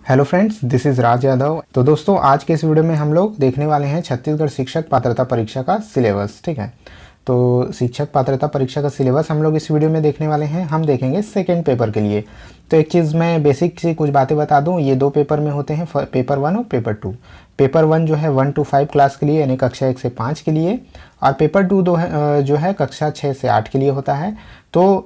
Hello friends, this is राज यादव। तो दोस्तों, आज के इस वीडियो में हम लोग देखने वाले हैं छत्तीसगढ़ शिक्षक पात्रता परीक्षा का सिलेबस। ठीक है, तो शिक्षक पात्रता परीक्षा का सिलेबस हम लोग इस वीडियो में देखने वाले हैं। हम देखेंगे सेकेंड पेपर के लिए। तो एक चीज़ मैं बेसिक सी कुछ बातें बता दूं, ये दो पेपर में होते हैं, पेपर 1 और पेपर 2। पेपर 1 जो है 1 to 5 क्लास के लिए, यानी कक्षा 1 से 5 के लिए, और पेपर 2 जो है कक्षा 6 से 8 के लिए होता है। तो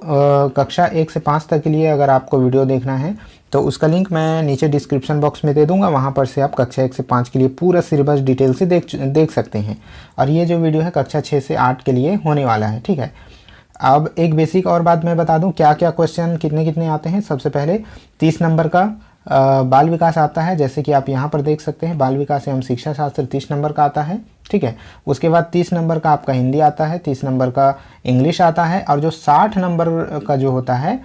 कक्षा 1 से 5 तक के लिए अगर आपको वीडियो देखना है तो उसका लिंक मैं नीचे डिस्क्रिप्शन बॉक्स में दे दूंगा, वहाँ पर से आप कक्षा 1 से 5 के लिए पूरा सिलेबस डिटेल से देख सकते हैं। और ये जो वीडियो है कक्षा 6 से 8 के लिए होने वाला है। ठीक है, अब एक बेसिक और बात मैं बता दूं, क्या क्या क्वेश्चन कितने कितने आते हैं। सबसे पहले 30 नंबर का बाल विकास आता है, जैसे कि आप यहाँ पर देख सकते हैं, बाल विकास एवं शिक्षा शास्त्र 30 नंबर का आता है। ठीक है, उसके बाद 30 नंबर का आपका हिंदी आता है, 30 नंबर का इंग्लिश आता है, और जो 60 नंबर का जो होता है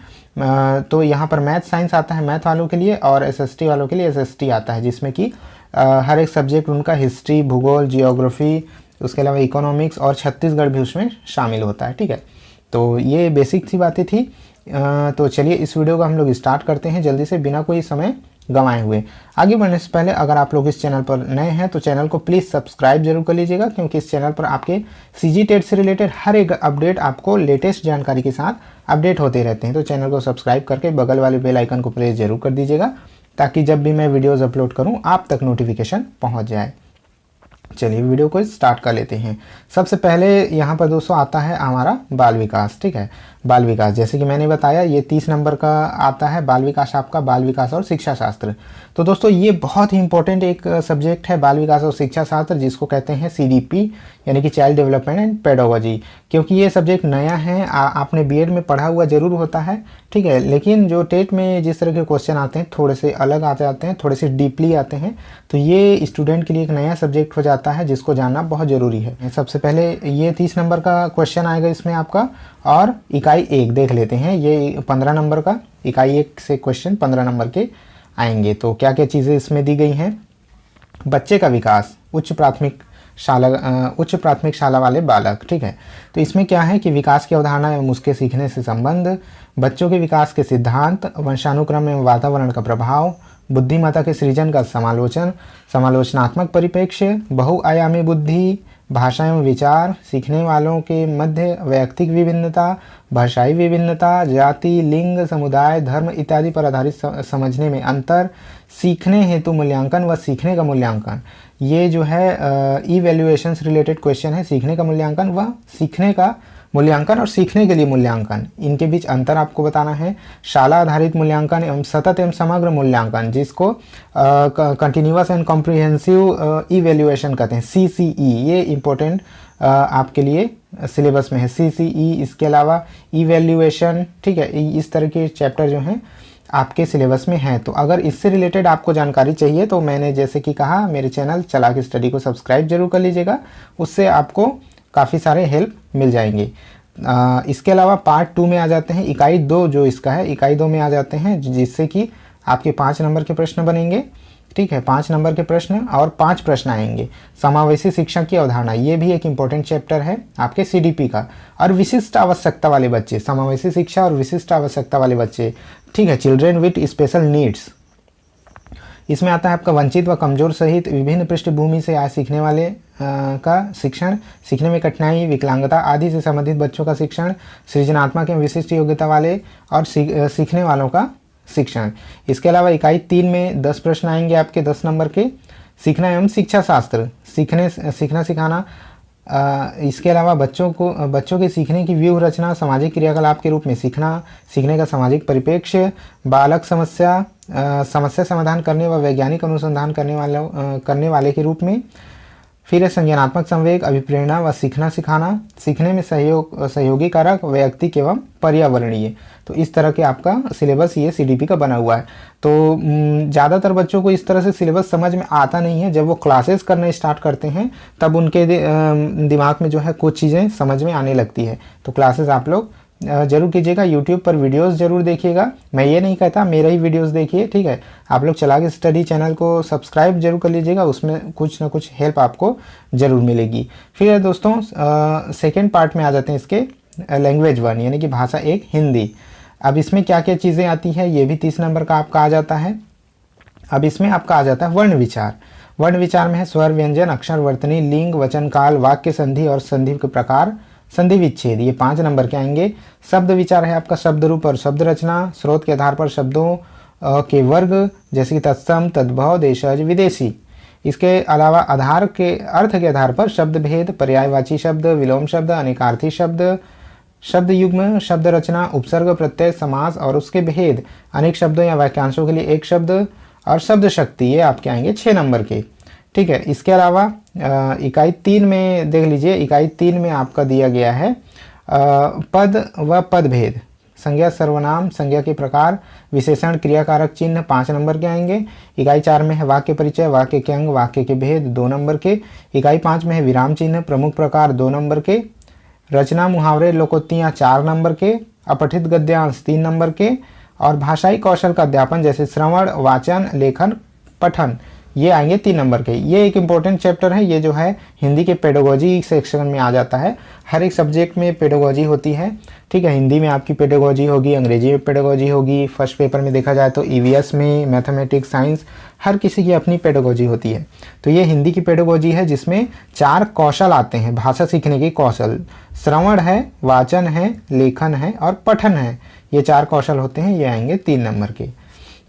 तो यहाँ पर मैथ साइंस आता है मैथ वालों के लिए, और एसएसटी वालों के लिए एसएसटी आता है, जिसमें कि हर एक सब्जेक्ट उनका हिस्ट्री, भूगोल, जियोग्राफी, उसके अलावा इकोनॉमिक्स और छत्तीसगढ़ भी उसमें शामिल होता है। ठीक है, तो ये बेसिक सी बातें थी। तो चलिए इस वीडियो को हम लोग स्टार्ट करते हैं जल्दी से, बिना कोई समय गंवाए हुए। आगे बढ़ने से पहले अगर आप लोग इस चैनल पर नए हैं तो चैनल को प्लीज़ सब्सक्राइब जरूर कर लीजिएगा, क्योंकि इस चैनल पर आपके सीजी टेट से रिलेटेड हर एक अपडेट आपको लेटेस्ट जानकारी के साथ अपडेट होते रहते हैं। तो चैनल को सब्सक्राइब करके बगल वाले बेल आइकन को प्रेस जरूर कर दीजिएगा, ताकि जब भी मैं वीडियोज़ अपलोड करूँ आप तक नोटिफिकेशन पहुँच जाए। चलिए वीडियो को स्टार्ट कर लेते हैं। सबसे पहले यहाँ पर दोस्तों आता है हमारा बाल विकास। ठीक है, बाल विकास जैसे कि मैंने बताया ये 30 नंबर का आता है बाल विकास, आपका बाल विकास और शिक्षा शास्त्र। तो दोस्तों ये बहुत ही इंपॉर्टेंट एक सब्जेक्ट है, बाल विकास और शिक्षा शास्त्र, जिसको कहते हैं सीडीपी, यानी कि चाइल्ड डेवलपमेंट एंड पेडागोजी। क्योंकि ये सब्जेक्ट नया है, आपने बीएड में पढ़ा हुआ जरूर होता है। ठीक है, लेकिन जो टेट में जिस तरह के क्वेश्चन आते हैं थोड़े से अलग आ जाते हैं, थोड़े से डीपली आते हैं, तो ये स्टूडेंट के लिए एक नया सब्जेक्ट हो जाता है, जिसको जानना बहुत ज़रूरी है। सबसे पहले ये 30 नंबर का क्वेश्चन आएगा इसमें आपका, और इकाई 1 देख लेते हैं। ये 15 नंबर का, इकाई 1 से क्वेश्चन 15 नंबर के आएंगे। तो क्या क्या चीज़ें इसमें दी गई हैं। बच्चे का विकास, उच्च प्राथमिक शाला वाले बालक। ठीक है, तो इसमें क्या है कि विकास की अवधारणा एवं उसके सीखने से संबंध, बच्चों के विकास के सिद्धांत, वंशानुक्रम एवं वातावरण का प्रभाव, बुद्धिमत्ता के सृजन का समालोचनात्मक परिप्रेक्ष्य, बहुआयामी बुद्धि, भाषा एवं विचार, सीखने वालों के मध्य वैयक्तिक विभिन्नता, भाषाई विभिन्नता, जाति, लिंग, समुदाय, धर्म इत्यादि पर आधारित समझने में अंतर, सीखने हेतु मूल्यांकन व सीखने का मूल्यांकन। ये जो है इवैल्यूएशन से रिलेटेड क्वेश्चन है, सीखने का मूल्यांकन व सीखने का मूल्यांकन और सीखने के लिए मूल्यांकन, इनके बीच अंतर आपको बताना है। शाला आधारित मूल्यांकन एवं सतत एवं समग्र मूल्यांकन, जिसको कंटिन्यूअस एंड कॉम्प्रिहेंसिव इवैल्यूएशन कहते हैं, CCE। ये इम्पोर्टेंट आपके लिए सिलेबस में है, CCE। इसके अलावा इवैल्यूएशन, ठीक है, इस तरह के चैप्टर जो हैं आपके सिलेबस में हैं। तो अगर इससे रिलेटेड आपको जानकारी चाहिए तो मैंने जैसे कि कहा, मेरे चैनल चालाकी स्टडी को सब्सक्राइब जरूर कर लीजिएगा, उससे आपको काफ़ी सारे हेल्प मिल जाएंगे। इसके अलावा पार्ट 2 में आ जाते हैं, इकाई 2 जो इसका है, इकाई 2 में आ जाते हैं, जिससे कि आपके 5 नंबर के प्रश्न बनेंगे। ठीक है, 5 नंबर के प्रश्न और 5 प्रश्न आएंगे। समावेशी शिक्षा की अवधारणा, ये भी एक इम्पोर्टेंट चैप्टर है आपके सीडीपी का। और विशिष्ट आवश्यकता वाले बच्चे, समावेशी शिक्षा और विशिष्ट आवश्यकता वाले बच्चे। ठीक है, चिल्ड्रेन विथ स्पेशल नीड्स, इसमें आता है आपका वंचित व कमजोर सहित विभिन्न पृष्ठभूमि से आए सीखने वाले का शिक्षण, सीखने में कठिनाई, विकलांगता आदि से संबंधित बच्चों का शिक्षण, सृजनात्मक एवं विशिष्ट योग्यता वाले और सीखने वालों का शिक्षण। इसके अलावा इकाई 3 में 10 प्रश्न आएंगे आपके 10 नंबर के, सीखना एवं शिक्षा शास्त्र, सीखना सिखाना। इसके अलावा बच्चों के सीखने की व्यूह रचना, सामाजिक क्रियाकलाप के रूप में सीखने का सामाजिक परिप्रेक्ष्य, बालक समस्या समाधान करने व वैज्ञानिक अनुसंधान करने वाले के रूप में। फिर है संज्ञानात्मक संवेग, अभिप्रेरणा व सीखना सिखाना, सीखने में सहयोगी कारक, वैयक्तिक एवं पर्यावरणीय। तो इस तरह के आपका सिलेबस ये सीडीपी का बना हुआ है। तो ज़्यादातर बच्चों को इस तरह से सिलेबस समझ में आता नहीं है। जब वो क्लासेस करना स्टार्ट करते हैं तब उनके दिमाग में जो है कुछ चीज़ें समझ में आने लगती है। तो क्लासेस आप लोग जरूर कीजिएगा, यूट्यूब पर वीडियोस जरूर देखिएगा। मैं ये नहीं कहता, मेरा ही वीडियोस देखिए। ठीक है, आप लोग चालाकी स्टडी चैनल को सब्सक्राइब जरूर कर लीजिएगा, उसमें कुछ ना कुछ हेल्प आपको ज़रूर मिलेगी। फिर दोस्तों सेकेंड पार्ट में आ जाते हैं इसके, लैंग्वेज 1 यानी कि भाषा 1 हिंदी। अब इसमें क्या क्या चीज़ें आती है ये भी 30 नंबर का आपका आ जाता है। अब इसमें आपका आ जाता है वर्ण विचार। वर्ण विचार में है स्वर, व्यंजन, अक्षर, वर्तनी, लिंग, वचन काल, वाक्य संधि और संधि के प्रकार, संधि विच्छेद, ये 5 नंबर के आएंगे। शब्द विचार है आपका शब्द रूप और शब्द रचना, स्रोत के आधार पर शब्दों के वर्ग जैसे कि तत्सम, तद्भव, देशज, विदेशी। इसके अलावा आधार के अर्थ के आधार पर शब्द भेद, पर्यायवाची शब्द, विलोम शब्द, अनेकार्थी शब्द, शब्द युग्म, शब्द रचना, उपसर्ग, प्रत्यय, समास और उसके भेद, अनेक शब्दों या वाक्यांशों के लिए एक शब्द और शब्द शक्ति, ये आपके आएंगे 6 नंबर के। ठीक है, इसके अलावा इकाई 3 में देख लीजिए, इकाई 3 में आपका दिया गया है पद व पद भेद, संज्ञा, सर्वनाम, संज्ञा के प्रकार, विशेषण, क्रियाकारक चिन्ह 5 नंबर के आएंगे। इकाई 4 में है वाक्य परिचय, वाक्य के अंग, वाक्य के भेद 2 नंबर के। इकाई 5 में है विराम चिन्ह, प्रमुख प्रकार 2 नंबर के। रचना, मुहावरे, लोकोक्तियाँ 4 नंबर के। अपठित गद्यांश 3 नंबर के। और भाषाई कौशल का अध्यापन जैसे श्रवण, वाचन, लेखन, पठन, ये आएंगे 3 नंबर के। ये एक इम्पोर्टेंट चैप्टर है, ये जो है हिंदी के पेडागोजी सेक्शन में आ जाता है। हर एक सब्जेक्ट में पेडागोजी होती है। ठीक है, हिंदी में आपकी पेडागोजी होगी, अंग्रेजी में पेडागोजी होगी, फर्स्ट पेपर में देखा जाए तो ईवीएस में, मैथमेटिक्स, साइंस, हर किसी की अपनी पेडागोजी होती है। तो ये हिंदी की पेडागोजी है जिसमें 4 कौशल आते हैं भाषा सीखने के कौशल। श्रवण है, वाचन है, लेखन है और पठन है, ये 4 कौशल होते हैं, ये आएंगे 3 नंबर के।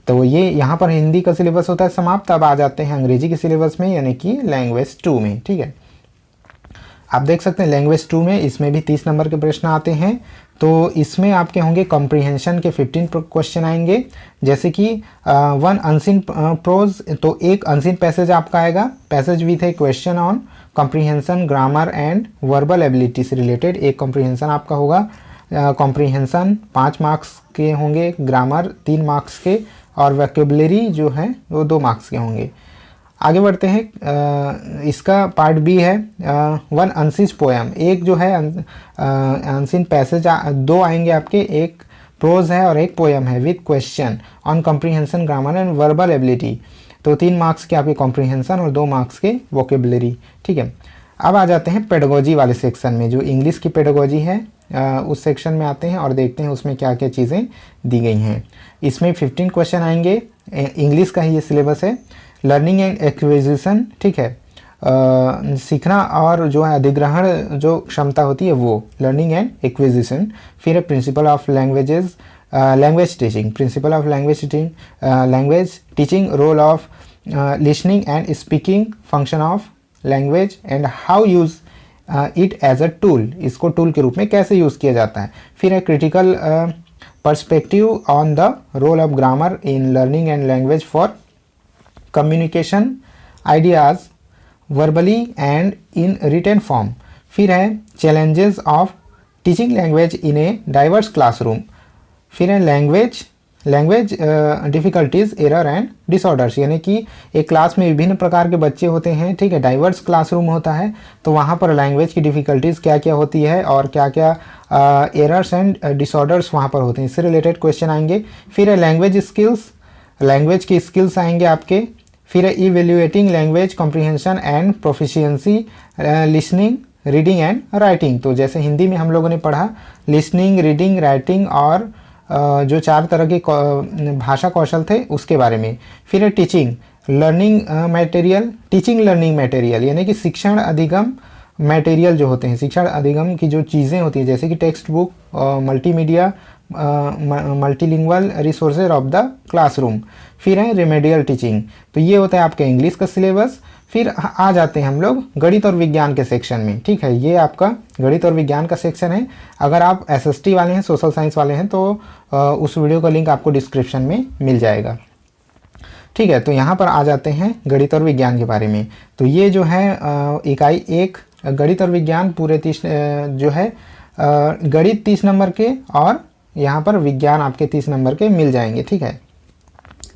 तो ये यहाँ पर हिंदी का सिलेबस होता है समाप्त। अब आ जाते हैं अंग्रेजी के सिलेबस में, यानी कि लैंग्वेज 2 में। ठीक है, आप देख सकते हैं लैंग्वेज 2 में इसमें भी 30 नंबर के प्रश्न आते हैं। तो इसमें आपके होंगे कॉम्प्रिहेंशन के 15 क्वेश्चन आएंगे, जैसे कि 1 अनसीन प्रोज, तो एक अनसीन पैसेज आपका आएगा, passage with A question on comprehension, grammar and verbal ability से रिलेटेड एक कॉम्प्रिहेंशन आपका होगा। कॉम्प्रिहेंशन 5 मार्क्स के होंगे, ग्रामर 3 मार्क्स के और वोकैबुलरी जो है वो 2 मार्क्स के होंगे। आगे बढ़ते हैं, इसका पार्ट बी है 1 अनसीज पोएम, एक जो है अनसीन पैसेज 2 आएंगे आपके, एक प्रोज है और एक पोएम है with question on comprehension, grammar and verbal ability. तो 3 मार्क्स के आपके कॉम्प्रिहेंशन और 2 मार्क्स के वोकैबुलरी। ठीक है, अब आ जाते हैं पेडागोजी वाले सेक्शन में, जो इंग्लिश की पेडागोजी है उस सेक्शन में आते हैं और देखते हैं उसमें क्या क्या चीज़ें दी गई हैं। इसमें 15 क्वेश्चन आएंगे, इंग्लिश का ही ये सिलेबस है। लर्निंग एंड एक्विजिशन, ठीक है, सीखना और जो है अधिग्रहण जो क्षमता होती है वो, लर्निंग एंड एक्विजिशन। फिर है principle of languages, language teaching, principle of language teaching, role of listening and speaking, function of language and how use it as a tool, इसको टूल के रूप में कैसे यूज़ किया जाता है। फिर है critical perspective on the role of grammar in learning and language for communication ideas verbally and in written form. फिर है challenges of teaching language in a diverse classroom. फिर है language difficulties, error and disorders, यानी कि एक class में विभिन्न प्रकार के बच्चे होते हैं। ठीक है, डाइवर्स क्लासरूम होता है, तो वहाँ पर लैंग्वेज की डिफ़िकल्टीज़ क्या क्या होती है और क्या क्या एरर्स एंड डिसऑर्डर्स वहाँ पर होते हैं, इससे रिलेटेड क्वेश्चन आएंगे। फिर है लैंग्वेज स्किल्स, लैंग्वेज की स्किल्स आएंगे आपके। फिर है evaluating language comprehension and proficiency, listening, reading and writing. तो जैसे हिंदी में हम लोगों ने पढ़ा लिसनिंग, रीडिंग, राइटिंग और जो 4 तरह के भाषा कौशल थे उसके बारे में। फिर है teaching learning material, teaching learning material, यानी कि शिक्षण अधिगम मटेरियल जो होते हैं, शिक्षण अधिगम की जो चीज़ें होती हैं जैसे कि text book, multimedia, multilingual resources of the classroom. फिर है रेमेडियल टीचिंग। तो ये होता है आपका इंग्लिश का सिलेबस। फिर आ जाते हैं हम लोग गणित और विज्ञान के सेक्शन में। ठीक है, ये आपका गणित और विज्ञान का सेक्शन है। अगर आप एसएसटी वाले हैं, सोशल साइंस वाले हैं, तो उस वीडियो का लिंक आपको डिस्क्रिप्शन में मिल जाएगा। ठीक है, तो यहाँ पर आ जाते हैं गणित और विज्ञान के बारे में। तो ये जो है इकाई 1 गणित और विज्ञान पूरे 30 जो है गणित 30 नंबर के और यहाँ पर विज्ञान आपके 30 नंबर के मिल जाएंगे। ठीक है,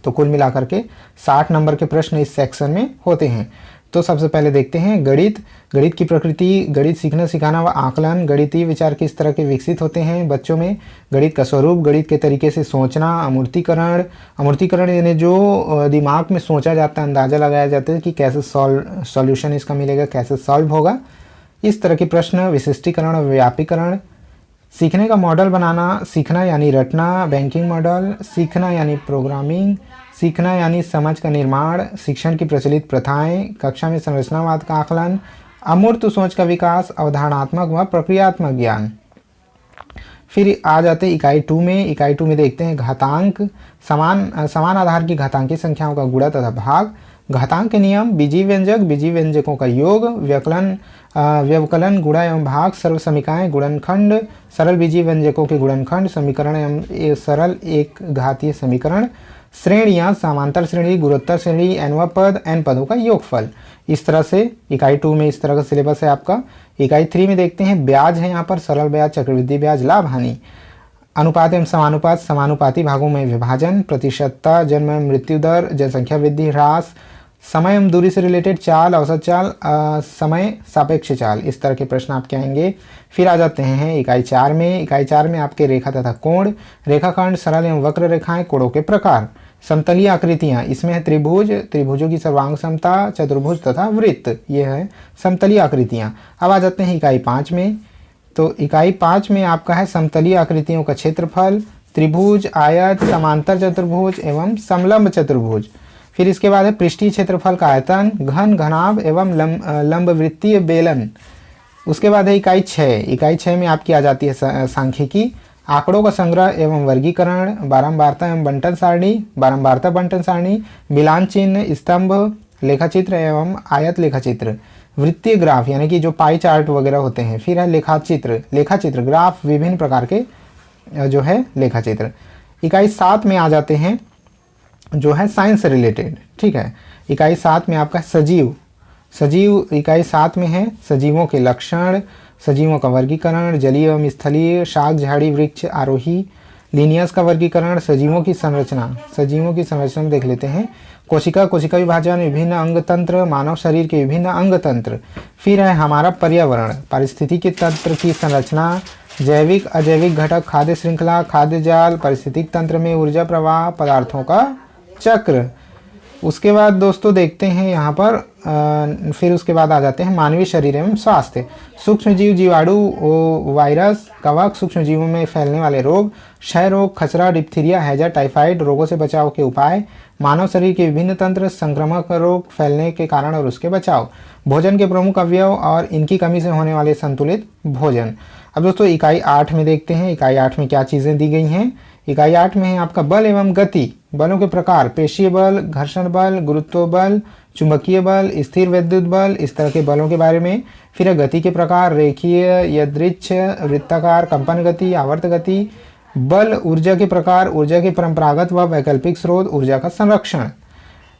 तो कुल मिलाकर के 60 नंबर के प्रश्न इस सेक्शन में होते हैं। तो सबसे पहले देखते हैं गणित की प्रकृति, गणित सीखना सिखाना व आकलन, गणितीय विचार किस तरह के विकसित होते हैं बच्चों में, गणित का स्वरूप, गणित के तरीके से सोचना, अमूर्तीकरण यानी जो दिमाग में सोचा जाता है, अंदाज़ा लगाया जाता है कि कैसे सॉल्यूशन इसका मिलेगा, कैसे सॉल्व होगा, इस तरह के प्रश्न, विशिष्टीकरण और व्यापीकरण, सीखने का मॉडल बनाना, सीखना यानी रटना, बैंकिंग मॉडल, सीखना यानी प्रोग्रामिंग, सीखना यानी समझ का निर्माण, शिक्षण की प्रचलित प्रथाएं, कक्षा में संरचनावाद का आकलन, अमूर्त सोच का विकास, अवधारणात्मक व प्रक्रियात्मक ज्ञान। फिर आ जाते हैं इकाई 2 में। इकाई 2 में देखते हैं घातांक, समान आधार की घातांकी संख्याओं का गुणा तथा भाग, घातांक के नियम, बीजीय व्यंजक, बीजीय व्यंजकों का योग, व्यवकलन, गुणा एवं भाग, सर्व समीकाएं, गुणनखंड, सरल बीजीय व्यंजकों के गुणनखंड, समीकरण एवं सरल एक घातीय समीकरण, श्रेणियां, समांतर श्रेणी, गुणोत्तर श्रेणी, n पद, n पदों का योगफल। इस तरह से इकाई 2 में इस तरह का सिलेबस है आपका। इकाई 3 में देखते हैं ब्याज है यहाँ पर, सरल ब्याज, चक्रवृद्धि ब्याज, लाभ हानि, अनुपात एवं समानुपात, समानुपाती भागों में विभाजन, प्रतिशतता, जन्म एवं मृत्यु दर, जनसंख्या वृद्धि ह्रास, समय एवं दूरी से रिलेटेड चाल, औसत चाल, समय सापेक्ष चाल, इस तरह के प्रश्न आपके आएंगे। फिर आ जाते हैं इकाई 4 में। इकाई 4 में आपके रेखा तथा कोण, रेखाखंड, सरल एवं वक्र रेखाएं, कोणों के प्रकार, समतलीय आकृतियां, इसमें है त्रिभुज, त्रिभुजों की सर्वांग समता, चतुर्भुज तथा वृत्त, ये है समतलीय आकृतियां। अब आ जाते हैं इकाई 5 में। तो इकाई 5 में आपका है समतलीय आकृतियों का क्षेत्रफल, त्रिभुज, आयत, समांतर चतुर्भुज एवं समलंब चतुर्भुज। फिर इसके बाद है पृष्ठीय क्षेत्रफल का आयतन, घन, घनाभ एवं लंबवृत्तीय बेलन। उसके बाद है इकाई 6। इकाई 6 में आपकी आ जाती है सांख्यिकी, आंकड़ों का संग्रह एवं वर्गीकरण, बारंबारता एवं बंटन सारणी, बारंबारता बंटन सारणी, मिलान चिन्ह, स्तंभ, लेखाचित्र एवं आयत लेखाचित्र, वृत्तीय ग्राफ यानी कि जो पाई चार्ट वगैरह होते हैं। फिर है लेखाचित्र ग्राफ, विभिन्न प्रकार के जो है लेखाचित्र। इकाई 7 में आ जाते हैं जो है साइंस से रिलेटेड, ठीक है। इकाई 7 में आपका सजीव इकाई 7 में है सजीवों के लक्षण, सजीवों का वर्गीकरण, जलीय एवं स्थलीय, शाक, झाड़ी, वृक्ष, आरोही, लीनियस का वर्गीकरण, सजीवों की संरचना में देख लेते हैं, कोशिका विभाजन, विभिन्न अंग तंत्र, मानव शरीर के विभिन्न अंग तंत्र। फिर है हमारा पर्यावरण, पारिस्थितिकी तंत्र की संरचना, जैविक अजैविक घटक, खाद्य श्रृंखला, खाद्य जाल, पारिस्थितिक तंत्र में ऊर्जा प्रवाह, पदार्थों का चक्र। उसके बाद दोस्तों देखते हैं यहाँ पर फिर उसके बाद आ जाते हैं मानवीय शरीर एवं स्वास्थ्य, सूक्ष्म जीव, जीवाणु, वायरस, कवक, सूक्ष्म जीवों में फैलने वाले रोग, क्षय रोग, खसरा, डिप्थीरिया, हैजा, टाइफाइड, रोगों से बचाव के उपाय, मानव शरीर के विभिन्न तंत्र, संक्रामक रोग फैलने के कारण और उसके बचाव, भोजन के प्रमुख अवयव और इनकी कमी से होने वाले संतुलित भोजन। अब दोस्तों इकाई 8 में देखते हैं, इकाई 8 में क्या चीज़ें दी गई हैं। इकाई 8 में है आपका बल एवं गति, बलों के प्रकार, पेशीय बल, घर्षण बल, गुरुत्व बल, चुंबकीय बल, स्थिर विद्युत बल, इस तरह के बलों के बारे में। फिर है गति के प्रकार, रेखीय, यादृच्छ, वृत्ताकार, कंपन गति, आवर्त गति, बल, ऊर्जा के प्रकार, ऊर्जा के परंपरागत व वैकल्पिक स्रोत, ऊर्जा का संरक्षण।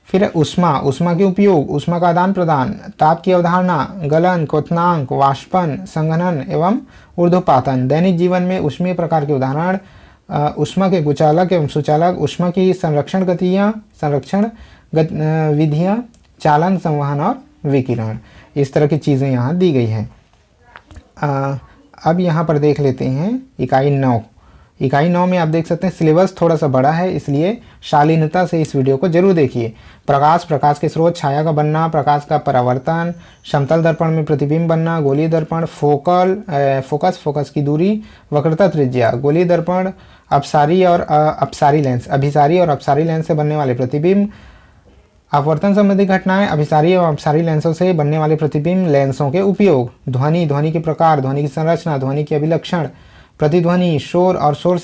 फिर है ऊष्मा के उपयोग, ऊष्मा का आदान प्रदान, ताप की अवधारणा, गलन, क्वथनांक, वाष्पन, संघनन एवं ऊर्ध्वपातन। दैनिक जीवन में ऊष्मीय प्रकार के उदाहरण, ऊष्मा के कुचालक एवं सुचालक, ऊष्मा की संरक्षण विधियां, चालन, संवहन और विकिरण, इस तरह की चीज़ें यहाँ दी गई हैं। अब यहाँ पर देख लेते हैं इकाई 9। इकाई 9 में आप देख सकते हैं सिलेबस थोड़ा सा बड़ा है, इसलिए शालीनता से इस वीडियो को जरूर देखिए। प्रकाश के स्रोत, छाया का बनना, प्रकाश का परावर्तन, समतल दर्पण में प्रतिबिंब बनना, गोलीय दर्पण, फोकस की दूरी, वक्रता त्रिज्या, गोलीय दर्पण, अभिसारी और अपसारी लेंस से बनने वाले प्रतिबिंब, अपवर्तन संबंधी घटनाएं, अभिसारी एवं अपसारी लेंसों से बनने वाले प्रतिबिंब, लेंसों के उपयोग, ध्वनि के प्रकार, ध्वनि की संरचना, ध्वनि के अभिलक्षण, प्रतिध्वनि, शोर और शोर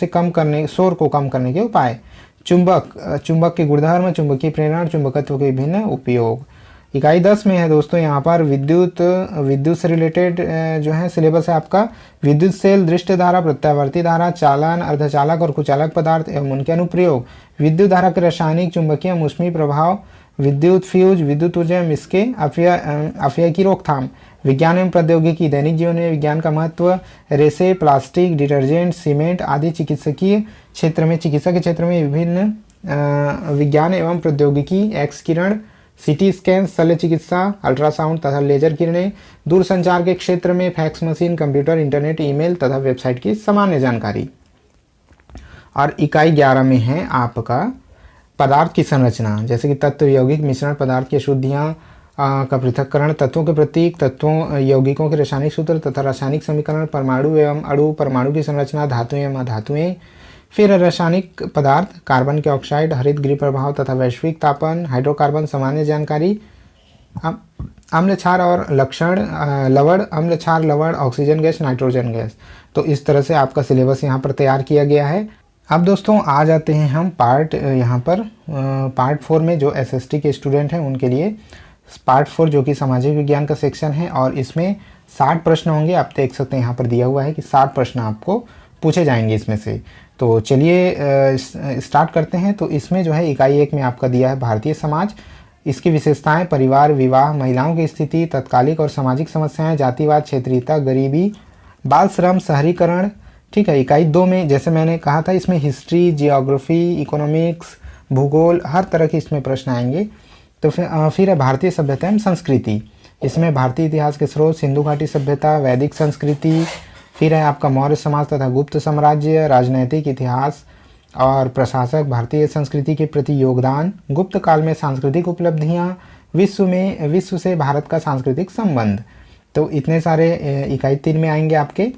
को कम करने के उपाय, चुंबक के गुणधर्म, चुंबकीय प्रेरण, चुंबकत्व के विभिन्न उपयोग। इकाई 10 में है दोस्तों यहाँ पर विद्युत से रिलेटेड जो है सिलेबस है आपका, विद्युत सेल, दृष्ट धारा, प्रत्यावर्ती धारा, चालन, अर्धचालक और कुचालक पदार्थ एवं उनके अनुप्रयोग, विद्युत धारा के रासायनिक, चुंबकीय, ऊष्मीय प्रभाव, विद्युत फ्यूज, विद्युत ऊर्जा एवं इसके अपव्यय की रोकथाम, विज्ञान एवं प्रौद्योगिकी, दैनिक जीवन में विज्ञान का महत्व, रेसे, प्लास्टिक, डिटर्जेंट, सीमेंट आदि, चिकित्सा के क्षेत्र में विभिन्न विज्ञान एवं प्रौद्योगिकी, एक्स किरण, सीटी स्कैन, शल्य चिकित्सा, अल्ट्रासाउंड तथा लेजर किरणें, दूरसंचार के क्षेत्र में fax machine, computer, internet, email तथा वेबसाइट की सामान्य जानकारी। और इकाई 11 में है आपका पदार्थ की संरचना, जैसे कि तत्व, यौगिक, मिश्रण, पदार्थ की अशुद्धियाँ का पृथक्करण, तत्वों के प्रतीक, तत्वों यौगिकों के रासायनिक सूत्र तथा रासायनिक समीकरण, परमाणु एवं अणु, परमाणु की संरचना, धातुएं एवं अधातुएं, फिर रासायनिक पदार्थ, कार्बन के ऑक्साइड, हरित गृह प्रभाव तथा वैश्विक तापन, हाइड्रोकार्बन सामान्य जानकारी, अम्ल क्षार और लक्षण, लवण, अम्ल क्षार, लवण, ऑक्सीजन गैस, नाइट्रोजन गैस। तो इस तरह से आपका सिलेबस यहाँ पर तैयार किया गया है। अब दोस्तों आ जाते हैं हम यहाँ पर पार्ट 4 में, जो एसएसटी के स्टूडेंट हैं उनके लिए पार्ट 4 जो कि सामाजिक विज्ञान का सेक्शन है, और इसमें 60 प्रश्न होंगे। आप देख सकते हैं यहाँ पर दिया हुआ है कि 60 प्रश्न आपको पूछे जाएंगे इसमें से। तो चलिए स्टार्ट करते हैं। तो इसमें जो है इकाई 1 में आपका दिया है भारतीय समाज, इसकी विशेषताएं, परिवार, विवाह, महिलाओं की स्थिति, तत्कालिक और सामाजिक समस्याएं, जातिवाद, क्षेत्रीयता, गरीबी, बाल श्रम, शहरीकरण। ठीक है। इकाई 2 में जैसे मैंने कहा था, इसमें हिस्ट्री, जियोग्राफी, इकोनॉमिक्स, भूगोल, हर तरह के इसमें प्रश्न आएंगे। तो फिर है भारतीय सभ्यता एवं संस्कृति, इसमें भारतीय इतिहास के स्रोत, सिंधु घाटी सभ्यता, वैदिक संस्कृति। फिर है आपका मौर्य समाज तथा गुप्त साम्राज्य, राजनैतिक इतिहास और प्रशासक, भारतीय संस्कृति के प्रति योगदान, गुप्त काल में सांस्कृतिक उपलब्धियां, विश्व से भारत का सांस्कृतिक संबंध। तो इतने सारे इकाई 3 में आएंगे आपके,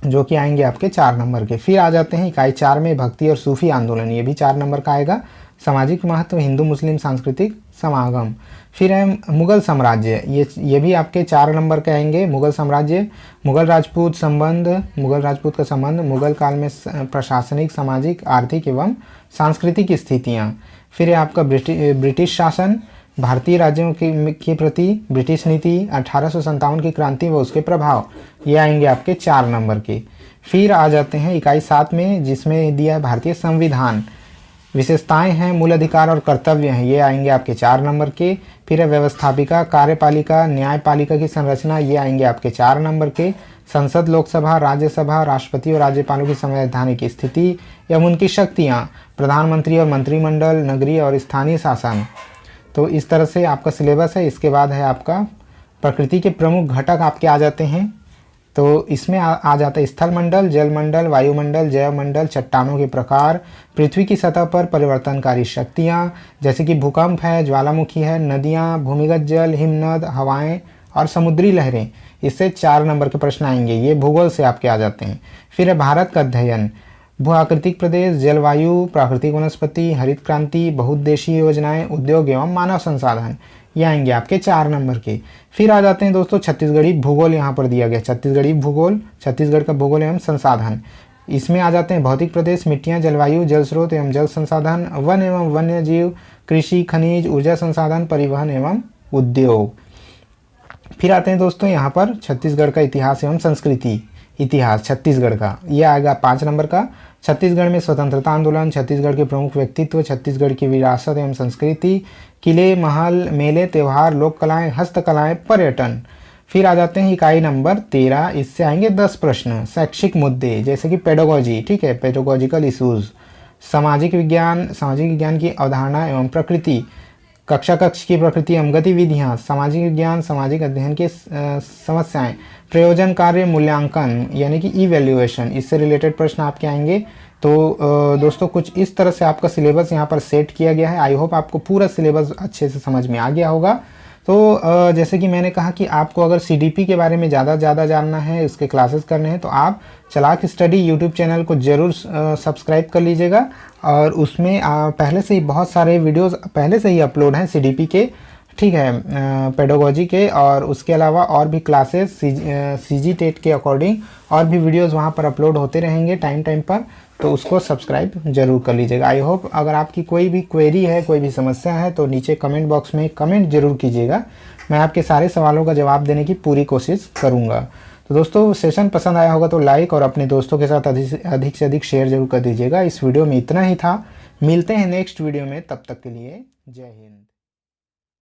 जो कि आएंगे आपके 4 नंबर के। फिर आ जाते हैं इकाई 4 में भक्ति और सूफी आंदोलन, ये भी 4 नंबर का आएगा। सामाजिक महत्व, हिंदू मुस्लिम सांस्कृतिक समागम। फिर है मुगल साम्राज्य, ये भी आपके 4 नंबर के आएंगे। मुगल साम्राज्य, मुगल राजपूत संबंध, मुगल राजपूत का संबंध, मुगल काल में प्रशासनिक, सामाजिक, आर्थिक एवं सांस्कृतिक स्थितियाँ। फिर है आपका ब्रिटिश शासन, भारतीय राज्यों के प्रति ब्रिटिश नीति, 1857 की क्रांति व उसके प्रभाव, ये आएंगे आपके 4 नंबर के। फिर आ जाते हैं इकाई 7 में, जिसमें दिया है भारतीय संविधान, विशेषताएं हैं, मूल अधिकार और कर्तव्य हैं, ये आएंगे आपके 4 नंबर के। फिर है व्यवस्थापिका, कार्यपालिका, न्यायपालिका की संरचना, ये आएंगे आपके 4 नंबर के। संसद, लोकसभा, राज्यसभा, राष्ट्रपति और राज्यपालों की संवैधानिक स्थिति एवं उनकी शक्तियाँ, प्रधानमंत्री और मंत्रिमंडल, नगरीय और स्थानीय शासन। तो इस तरह से आपका सिलेबस है। इसके बाद है आपका प्रकृति के प्रमुख घटक आपके आ जाते हैं। तो इसमें आ जाता है स्थल मंडल, जल मंडल, वायुमंडल, जैव मंडल, चट्टानों के प्रकार, पृथ्वी की सतह पर परिवर्तनकारी शक्तियाँ, जैसे कि भूकंप है, ज्वालामुखी है, नदियाँ, भूमिगत जल, हिमनद, हवाएं और समुद्री लहरें। इससे 4 नंबर के प्रश्न आएंगे, ये भूगोल से आपके आ जाते हैं। फिर है भारत का अध्ययन, भू आकृतिक प्रदेश, जलवायु, प्राकृतिक वनस्पति, हरित क्रांति, बहुउद्देशीय योजनाएं, उद्योग एवं मानव संसाधन, ये आएंगे आपके 4 नंबर के। फिर आ जाते हैं दोस्तों छत्तीसगढ़ी भूगोल, यहाँ पर दिया गया छत्तीसगढ़ी भूगोल, छत्तीसगढ़ का भूगोल एवं संसाधन। इसमें आ जाते हैं भौतिक प्रदेश, मिट्टियाँ, जलवायु, जल स्रोत एवं जल संसाधन, वन एवं वन्य जीव, कृषि, खनिज, ऊर्जा संसाधन, परिवहन एवं उद्योग। फिर आते हैं दोस्तों यहाँ पर छत्तीसगढ़ का इतिहास एवं संस्कृति, इतिहास छत्तीसगढ़ का, यह आएगा 5 नंबर का। छत्तीसगढ़ में स्वतंत्रता आंदोलन, छत्तीसगढ़ के प्रमुख व्यक्तित्व, छत्तीसगढ़ की विरासत एवं संस्कृति, किले, महल, मेले, त्यौहार, लोक कलाएँ, हस्तकलाएँ, पर्यटन। फिर आ जाते हैं इकाई नंबर 13, इससे आएंगे 10 प्रश्न, शैक्षिक मुद्दे जैसे कि पेडागोजी, ठीक है, पेडागोजिकल इशूज़, सामाजिक विज्ञान की अवधारणा एवं प्रकृति, कक्ष की प्रकृति एवं गतिविधियाँ, सामाजिक विज्ञान, सामाजिक अध्ययन की समस्याएं, प्रयोजन कार्य, मूल्यांकन यानी कि इवैल्यूएशन, इससे रिलेटेड प्रश्न आपके आएंगे। तो दोस्तों कुछ इस तरह से आपका सिलेबस यहाँ पर सेट किया गया है। आई होप आपको पूरा सिलेबस अच्छे से समझ में आ गया होगा। तो जैसे कि मैंने कहा कि आपको अगर सीडीपी के बारे में ज़्यादा जानना है, उसके क्लासेस करने हैं, तो आप चलाक स्टडी यूट्यूब चैनल को ज़रूर सब्सक्राइब कर लीजिएगा। और उसमें पहले से ही बहुत सारे वीडियोस पहले से ही अपलोड हैं सीडीपी के, ठीक है, पेडागोजी के, और उसके अलावा और भी क्लासेस सीजी टेट के अकॉर्डिंग और भी वीडियोस वहाँ पर अपलोड होते रहेंगे टाइम पर, तो उसको सब्सक्राइब जरूर कर लीजिएगा। आई होप अगर आपकी कोई भी क्वेरी है, कोई भी समस्या है, तो नीचे कमेंट बॉक्स में कमेंट जरूर कीजिएगा। मैं आपके सारे सवालों का जवाब देने की पूरी कोशिश करूँगा। तो दोस्तों सेशन पसंद आया होगा तो लाइक और अपने दोस्तों के साथ अधिक से अधिक शेयर जरूर कर दीजिएगा। इस वीडियो में इतना ही था, मिलते हैं नेक्स्ट वीडियो में, तब तक के लिए जय हिंद।